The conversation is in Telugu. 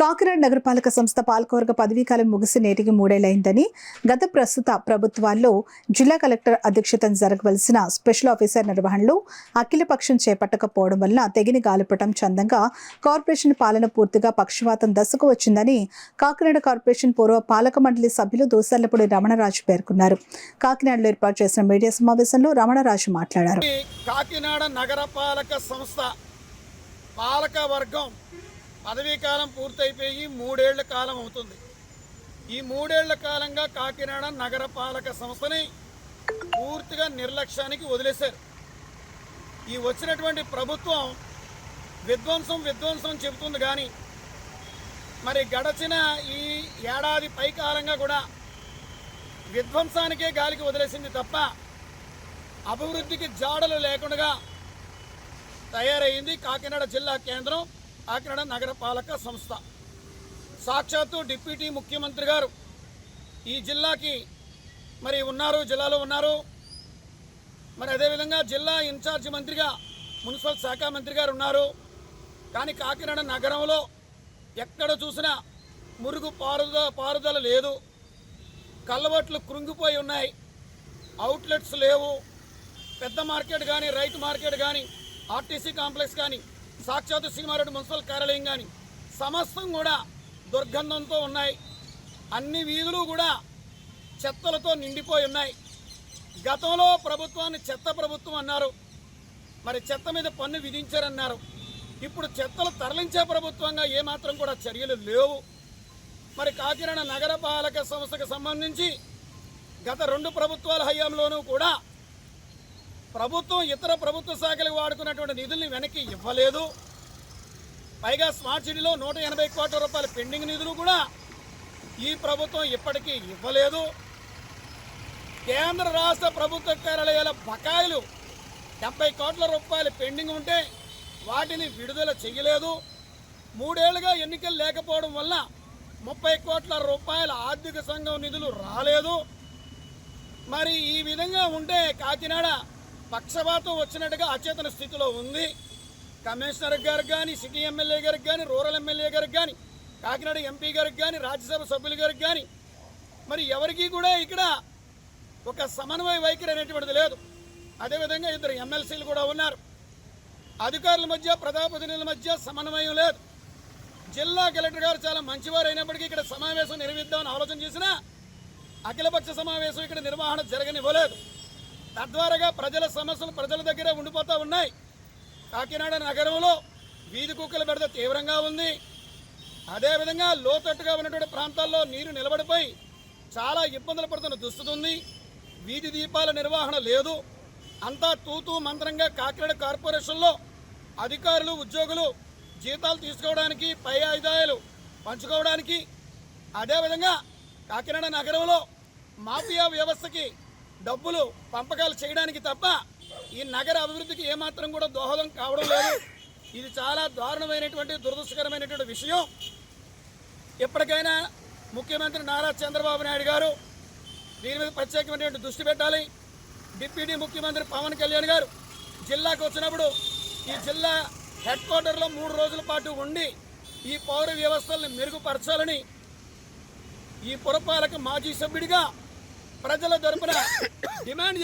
కాకినాడ నగరపాలక సంస్థ పాలకవర్గ పదవీకాలం ముగిసి నేటికి మూడేళ్లైందని, గత ప్రస్తుత ప్రభుత్వాల్లో జిల్లా కలెక్టర్ అధ్యక్షతన జరగవలసిన స్పెషల్ ఆఫీసర్ నిర్వహణలో అఖిలపక్షం చేపట్టకపోవడం వలన తెగిన గాలిపటం చందంగా కార్పొరేషన్ పాలన పూర్తిగా పక్షవాతం దశకు వచ్చిందని కాకినాడ కార్పొరేషన్ పూర్వ పాలక మండలి సభ్యులు దోసర్లపూడి రమణరాజు పేర్కొన్నారు. కాకినాడలో ఏర్పాటు చేసిన మీడియా సమావేశంలో రమణరాజు మాట్లాడారు. కాకినాడ నగరపాలక సంస్థ పాలక వర్గం పదవీకాలం పూర్తయిపోయి మూడేళ్ల కాలం అవుతుంది. ఈ మూడేళ్ల కాలంగా కాకినాడ నగరపాలక సంస్థని పూర్తిగా నిర్లక్ష్యానికి వదిలేశారు. ఈ వచ్చినటువంటి ప్రభుత్వం విధ్వంసం చెబుతుంది, కానీ మరి గడచిన ఈ ఏడాది పైకాలంగా కూడా విధ్వంసానికే గాలికి వదిలేసింది తప్ప అభివృద్ధికి జాడలు లేకుండా తయారైంది కాకినాడ జిల్లా కేంద్రం కాకినాడ నగరపాలక సంస్థ. సాక్షాత్తు డిప్యూటీ ముఖ్యమంత్రి గారు ఈ జిల్లాకి మరి ఉన్నారు, జిల్లాలో ఉన్నారు. మరి అదేవిధంగా జిల్లా ఇన్ఛార్జి మంత్రిగా మున్సిపల్ శాఖ మంత్రి గారు ఉన్నారు. కానీ కాకినాడ నగరంలో ఎక్కడ చూసినా మురుగు పారుదల లేదు, కల్వర్ట్లు కృంగిపోయి ఉన్నాయి, అవుట్లెట్స్ లేవు. పెద్ద మార్కెట్ కానీ, రైతు మార్కెట్ కానీ, ఆర్టీసీ కాంప్లెక్స్ కానీ, సాక్షాత్తు శ్రీమారెడ్డి మున్సిపల్ కార్యాలయం కానీ సమస్తం కూడా దుర్గంధంతో ఉన్నాయి. అన్ని వీధులు కూడా చెత్తలతో నిండిపోయి ఉన్నాయి. గతంలో ప్రభుత్వాన్ని చెత్త ప్రభుత్వం అన్నారు, మరి చెత్త మీద పన్ను విధించారన్నారు. ఇప్పుడు చెత్తలు తరలించే ప్రభుత్వంగా ఏమాత్రం కూడా చర్యలు లేవు. మరి కాకినాడ నగరపాలక సంస్థకు సంబంధించి గత 2 ప్రభుత్వాల హయాంలోనూ కూడా ప్రభుత్వం ఇతర ప్రభుత్వ శాఖలకు వాడుకున్నటువంటి నిధుల్ని వెనక్కి ఇవ్వలేదు. పైగా స్మార్ట్ సిటీలో 180 కోట్ల రూపాయల పెండింగ్ నిధులు కూడా ఈ ప్రభుత్వం ఇప్పటికీ ఇవ్వలేదు. కేంద్ర రాష్ట్ర ప్రభుత్వ కార్యాలయాల బకాయిలు 70 కోట్ల రూపాయలు పెండింగ్ ఉంటే వాటిని విడుదల చేయలేదు. 3 ఏళ్లుగా ఎన్నికలు లేకపోవడం వల్ల 30 కోట్ల రూపాయల ఆర్థిక సంఘం నిధులు రాలేదు. మరి ఈ విధంగా ఉంటే కాకినాడ పక్షపాతం వచ్చినట్టుగా అచేతన స్థితిలో ఉంది. కమిషనర్ గారికి కానీ, సిటీ ఎమ్మెల్యే గారికి కానీ, రూరల్ ఎమ్మెల్యే గారికి కానీ, కాకినాడ ఎంపీ గారికి కానీ, రాజ్యసభ సభ్యుల గారికి కానీ మరి ఎవరికి కూడా ఇక్కడ ఒక సమన్వయ వైఖరి అనేటువంటిది లేదు. అదేవిధంగా 2 ఎమ్మెల్సీలు కూడా ఉన్నారు. అధికారుల మధ్య, ప్రజాప్రతినిధుల మధ్య సమన్వయం లేదు. జిల్లా కలెక్టర్ గారు చాలా మంచివారు అయినప్పటికీ ఇక్కడ సమావేశం నిర్వహిద్దామని ఆలోచన చేసినా అఖిలపక్ష సమావేశం ఇక్కడ నిర్వహణ జరగనివ్వలేదు. తద్వారాగా ప్రజల సమస్యలు ప్రజల దగ్గరే ఉండిపోతూ ఉన్నాయి. కాకినాడ నగరంలో వీధి కుక్కల బెడద తీవ్రంగా ఉంది. అదేవిధంగా లోతట్టుగా ఉన్నటువంటి ప్రాంతాల్లో నీరు నిలబడిపోయి చాలా ఇబ్బందులు పడుతున్న దుస్థితి ఉంది. వీధి దీపాల నిర్వహణ లేదు. అంతా తూతూ మంత్రంగా కాకినాడ కార్పొరేషన్లో అధికారులు, ఉద్యోగులు జీతాలు తీసుకోవడానికి, పై ఆదాయాలు పంచుకోవడానికి, అదేవిధంగా కాకినాడ నగరంలో మాఫియా వ్యవస్థకి డబ్బులు పంపకాలు చేయడానికి తప్ప ఈ నగర అభివృద్ధికి ఏమాత్రం కూడా దోహదం కావడం లేదు. ఇది చాలా దారుణమైనటువంటి, దురదృష్టకరమైనటువంటి విషయం. ఎప్పటికైనా ముఖ్యమంత్రి నారా చంద్రబాబు నాయుడు గారు దీని మీద ప్రత్యేకమైనటువంటి దృష్టి పెట్టాలి. డిప్యూటీ ముఖ్యమంత్రి పవన్ కళ్యాణ్ గారు జిల్లాకు వచ్చినప్పుడు ఈ జిల్లా హెడ్ క్వార్టర్లో 3 రోజుల పాటు ఉండి ఈ పౌర వ్యవస్థలను మెరుగుపరచాలని ఈ పురపాలక మాజీ సభ్యుడిగా ప్రజల తరపున డిమాండ్